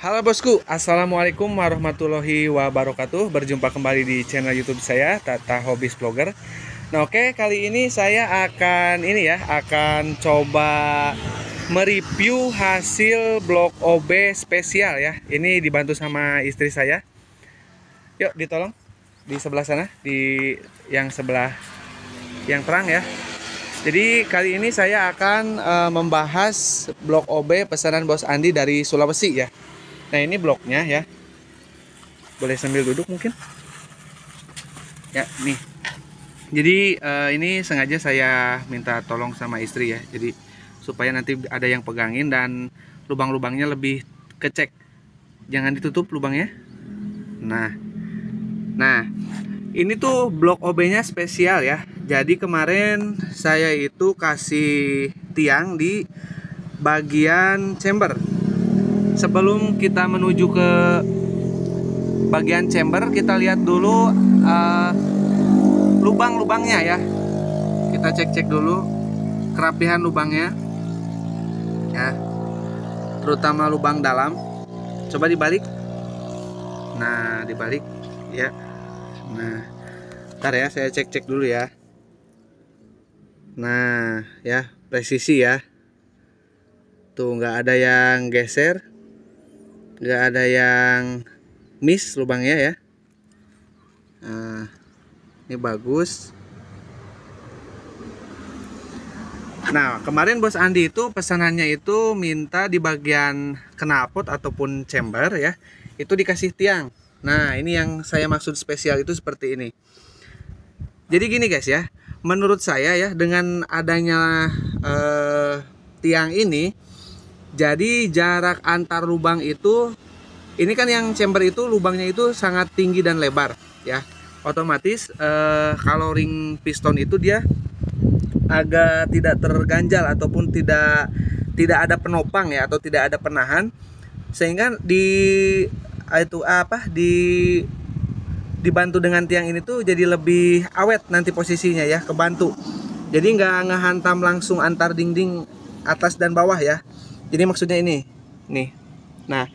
Halo bosku, assalamualaikum warahmatullahi wabarakatuh. Berjumpa kembali di channel YouTube saya, Tata Hobbies Vlogger. Nah, oke, kali ini saya akan coba mereview hasil blok OB spesial ya. Ini dibantu sama istri saya. Yuk, ditolong di sebelah sana, di yang sebelah yang terang ya. Jadi kali ini saya akan membahas blok OB pesanan Bos Andi dari Sulawesi ya. Nah, ini bloknya ya. Boleh sambil duduk mungkin. Ya, nih. Jadi ini sengaja saya minta tolong sama istri ya. Jadi supaya nanti ada yang pegangin dan lubang-lubangnya lebih kecek. Jangan ditutup lubangnya. Nah, ini tuh blok OB-nya spesial ya. Jadi kemarin saya itu kasih tiang di bagian chamber. Sebelum kita menuju ke bagian chamber, kita lihat dulu lubang-lubangnya ya. Kita cek-cek dulu kerapihan lubangnya ya, terutama lubang dalam. Coba dibalik. Nah, dibalik ya. Nah, ntar ya, saya cek-cek dulu ya. Nah ya, presisi ya. Tuh nggak ada yang geser, nggak ada yang miss lubangnya ya. Nah, ini bagus. Nah, kemarin Bos Andi itu pesanannya itu minta di bagian knalpot ataupun chamber ya, itu dikasih tiang. Nah, ini yang saya maksud spesial itu seperti ini. Jadi gini guys ya, menurut saya ya, dengan adanya tiang ini, jadi jarak antar lubang itu, ini kan yang chamber itu lubangnya itu sangat tinggi dan lebar ya. Otomatis kalau ring piston itu dia agak tidak terganjal ataupun tidak ada penopang ya, atau tidak ada penahan, sehingga dibantu dengan tiang ini tuh jadi lebih awet nanti posisinya ya, kebantu. Jadi nggak ngehantam langsung antar dinding atas dan bawah ya. Jadi maksudnya ini nih. Nah,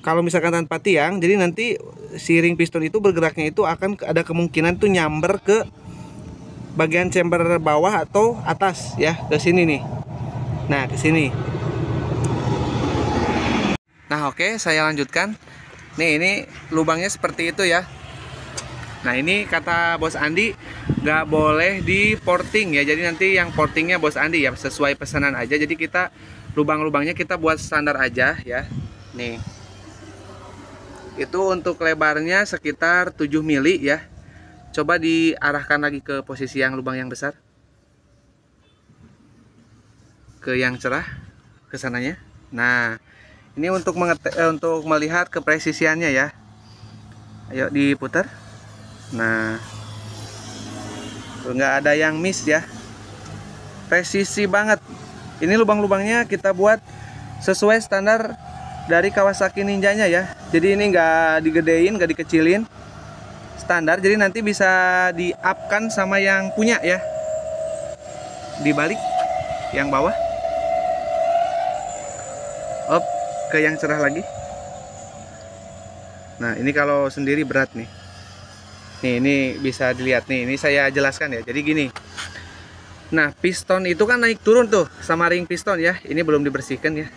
kalau misalkan tanpa tiang, jadi nanti si ring piston itu bergeraknya itu akan ada kemungkinan tuh nyamber ke bagian chamber bawah atau atas ya, ke sini nih. Nah, ke sini. Nah, oke, saya lanjutkan. Nih, ini lubangnya seperti itu ya. Nah, ini kata Bos Andi nggak boleh di porting ya. Jadi nanti yang portingnya Bos Andi ya, sesuai pesanan aja. Jadi kita lubang-lubangnya kita buat standar aja ya. Nih, itu untuk lebarnya sekitar 7 mili ya. Coba diarahkan lagi ke posisi yang lubang yang besar, ke yang cerah, ke sananya. Nah, ini untuk melihat kepresisiannya ya. Ayo diputar. Nah, nggak ada yang miss ya, presisi banget. Ini lubang-lubangnya kita buat sesuai standar dari Kawasaki Ninja-nya ya. Jadi ini nggak digedein, nggak dikecilin, standar. Jadi nanti bisa di-up-kan sama yang punya ya. Dibalik yang bawah. Up ke yang cerah lagi. Nah, ini kalau sendiri berat nih. Nih, ini bisa dilihat nih. Ini saya jelaskan ya. Jadi gini. Nah, piston itu kan naik turun tuh sama ring piston ya. Ini belum dibersihkan ya.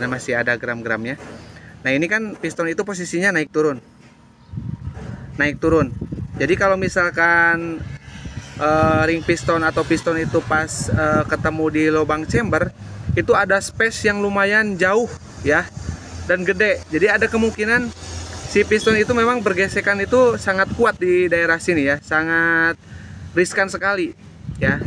Masih ada gram-gramnya. Nah, ini kan piston itu posisinya naik turun. Naik turun. Jadi kalau misalkan ring piston atau piston itu pas ketemu di lubang chamber, itu ada space yang lumayan jauh ya, dan gede. Jadi ada kemungkinan si piston itu memang bergesekan itu sangat kuat di daerah sini ya. Sangat riskan sekali ya.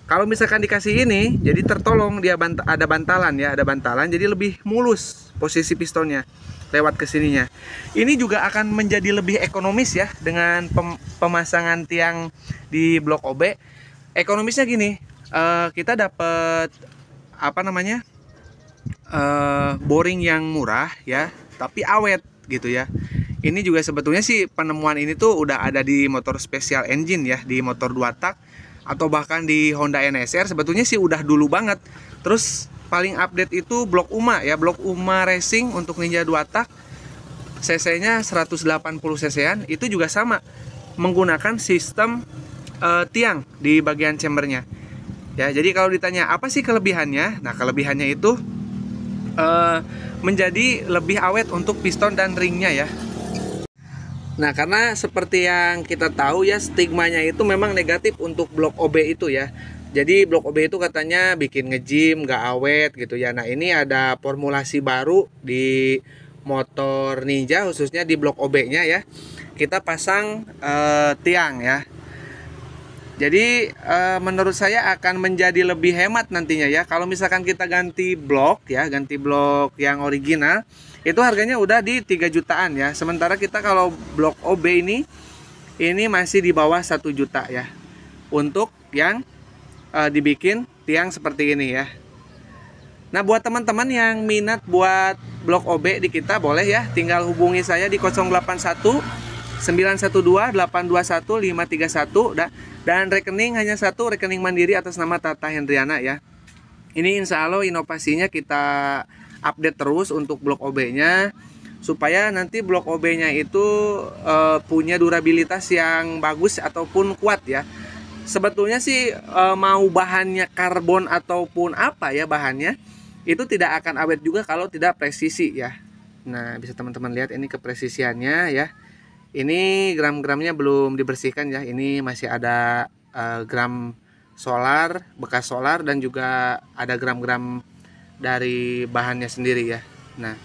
Kalau misalkan dikasih ini, jadi tertolong, dia ada bantalan ya, ada bantalan, jadi lebih mulus posisi pistonnya lewat ke sininya. Ini juga akan menjadi lebih ekonomis ya dengan pemasangan tiang di blok OB. Ekonomisnya gini, kita dapat boring yang murah ya, tapi awet gitu ya. Ini juga sebetulnya sih penemuan ini tuh udah ada di motor special engine ya, di motor 2 tak atau bahkan di Honda NSR sebetulnya sih udah dulu banget. Terus paling update itu blok UMA ya, blok UMA Racing untuk Ninja 2 tak. CC-nya 180 cc-an, itu juga sama menggunakan sistem tiang di bagian chambernya. Ya, jadi kalau ditanya apa sih kelebihannya? Nah, kelebihannya itu menjadi lebih awet untuk piston dan ringnya ya. Nah, karena seperti yang kita tahu ya, stigmanya itu memang negatif untuk blok OB itu ya. Jadi blok OB itu katanya bikin nge-gym, nggak awet gitu ya. Nah, ini ada formulasi baru di motor Ninja, khususnya di blok OB-nya ya. Kita pasang tiang ya. Jadi menurut saya akan menjadi lebih hemat nantinya ya. Kalau misalkan kita ganti blok ya, ganti blok yang original, itu harganya udah di 3 jutaan ya. Sementara kita kalau blok OB ini masih di bawah 1 juta ya. Untuk yang dibikin tiang seperti ini ya. Nah, buat teman-teman yang minat buat blok OB di kita, boleh ya, tinggal hubungi saya di 081 912 821 531 dan rekening hanya satu, rekening mandiri atas nama Tata Hendriana ya. Ini insya Allah inovasinya kita update terus untuk blok OB-nya, supaya nanti blok OB-nya itu punya durabilitas yang bagus ataupun kuat ya. Sebetulnya sih mau bahannya karbon ataupun apa ya bahannya, itu tidak akan awet juga kalau tidak presisi ya. Nah, bisa teman-teman lihat ini kepresisiannya ya. Ini gram-gramnya belum dibersihkan ya. Ini masih ada gram solar, bekas solar, dan juga ada gram-gram dari bahannya sendiri ya. Nah,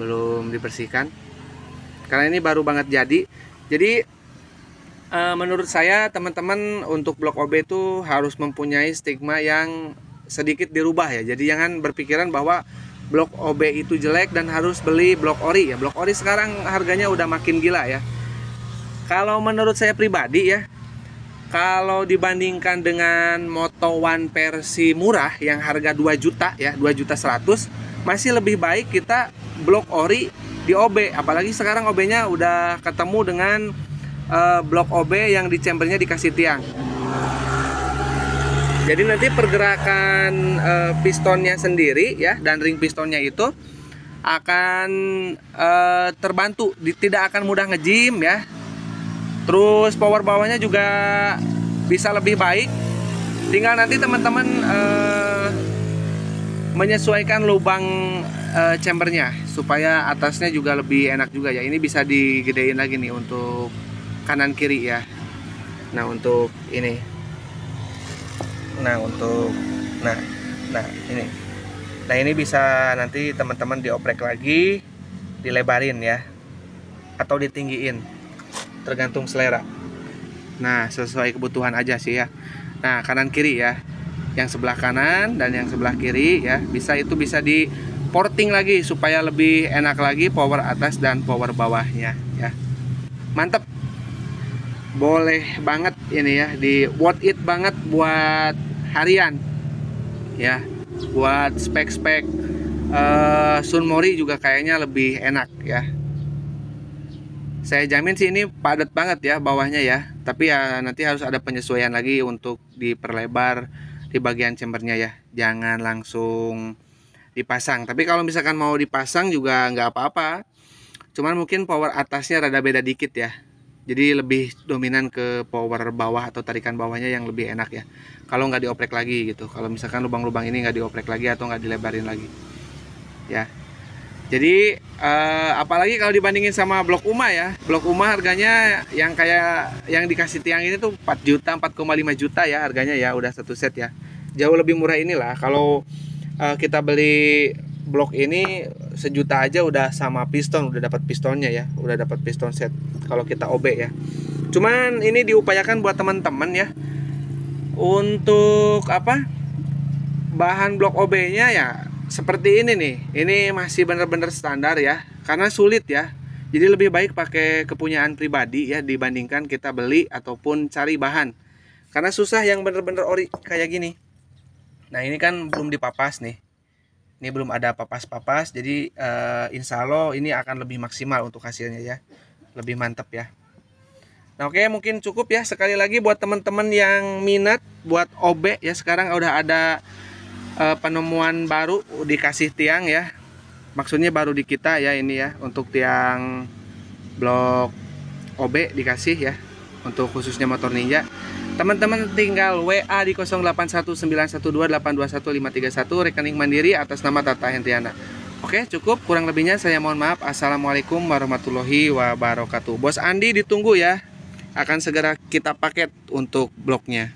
belum dibersihkan karena ini baru banget jadi. Jadi menurut saya teman-teman untuk blok OB itu harus mempunyai stigma yang sedikit dirubah ya. Jadi jangan berpikiran bahwa blok OB itu jelek dan harus beli blok ori ya. Blok ori sekarang harganya udah makin gila ya. Kalau menurut saya pribadi ya, kalau dibandingkan dengan Moto One versi murah yang harga 2 juta ya, 2.100.000, masih lebih baik kita blok ori di OB. Apalagi sekarang OB-nya udah ketemu dengan blok OB yang di chambernya dikasih tiang. Jadi nanti pergerakan pistonnya sendiri ya, dan ring pistonnya itu akan terbantu, tidak akan mudah nge-gym ya. Terus power bawahnya juga bisa lebih baik. Tinggal nanti teman-teman menyesuaikan lubang chambernya supaya atasnya juga lebih enak juga ya. Ini bisa digedein lagi nih untuk kanan kiri ya. Nah, untuk ini. Nah, ini. Nah, ini bisa nanti teman-teman dioprek lagi, dilebarin ya, atau ditinggiin, tergantung selera. Nah, sesuai kebutuhan aja sih ya. Nah, kanan kiri ya, yang sebelah kanan dan yang sebelah kiri ya, bisa di porting lagi supaya lebih enak lagi power atas dan power bawahnya ya. Mantep, boleh banget ini ya, di worth it banget buat harian ya, buat spek-spek Sunmori juga kayaknya lebih enak ya. Saya jamin sih ini padat banget ya bawahnya ya, tapi ya nanti harus ada penyesuaian lagi untuk diperlebar di bagian chambernya ya, jangan langsung dipasang. Tapi kalau misalkan mau dipasang juga nggak apa-apa, cuman mungkin power atasnya rada beda dikit ya, jadi lebih dominan ke power bawah atau tarikan bawahnya yang lebih enak ya, kalau nggak dioprek lagi gitu. Kalau misalkan lubang-lubang ini nggak dioprek lagi atau nggak dilebarin lagi ya. Jadi apalagi kalau dibandingin sama blok UMA ya, blok UMA harganya yang kayak yang dikasih tiang ini tuh 4 juta, 4,5 juta ya harganya ya, udah satu set ya. Jauh lebih murah inilah. Kalau kita beli blok ini 1 juta aja udah sama piston, udah dapat pistonnya ya, udah dapat piston set kalau kita OB ya. Cuman ini diupayakan buat teman-teman ya, untuk apa, bahan blok OB-nya ya seperti ini nih. Ini masih benar-benar standar ya, karena sulit ya. Jadi lebih baik pakai kepunyaan pribadi ya, dibandingkan kita beli ataupun cari bahan, karena susah yang benar-benar ori kayak gini. Nah, ini kan belum dipapas nih, ini belum ada papas-papas. Jadi insya Allah ini akan lebih maksimal untuk hasilnya ya, lebih mantap ya. Nah, oke, mungkin cukup ya. Sekali lagi buat teman-teman yang minat buat OB ya, sekarang udah ada penemuan baru dikasih tiang ya. Maksudnya baru di kita ya ini ya, untuk tiang blok OB dikasih ya, untuk khususnya motor Ninja. Teman-teman tinggal WA di 081912821531 rekening mandiri atas nama Tata Hendriana. Oke, cukup, kurang lebihnya saya mohon maaf. Assalamualaikum warahmatullahi wabarakatuh. Bos Andi ditunggu ya, akan segera kita paket untuk bloknya.